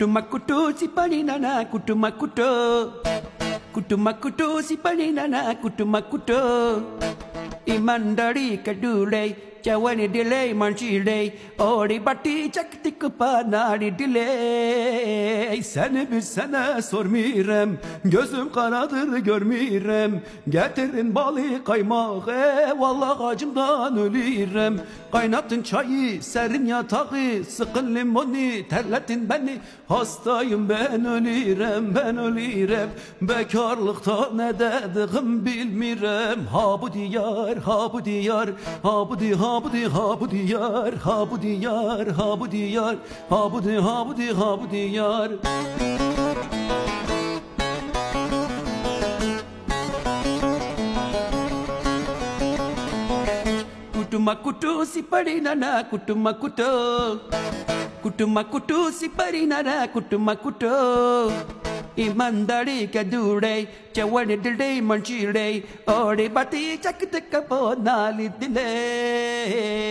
Kutumakutu si paninana kutumakuto. Kutumakutu si paninana kutumakuto. Imandari kadule Jawani delay manchile Ori bati çaktik panari delay Seni bir sana sormirem Gözüm kanadır görmirem Getirin balı kaymağı Vallahi acımdan ölürem Kaynattın çayı serin yatağı Sıkın limoni terletin beni Hastayım ben ölürem ben ölürem Bekarlıkta ne dediğim bilmirem Ha bu diyar ha bu diyar Ha bu diyar ha bu diyar ha bu diyar ha bu diyar ha bu diyar ha bu diyar ha bu diyar Kutumakutu si parinana kutumakutu Kutumakutu si parinana kutumakutu Imandari kadure Jawani delay manchile Ori bati chakitaka ponali delay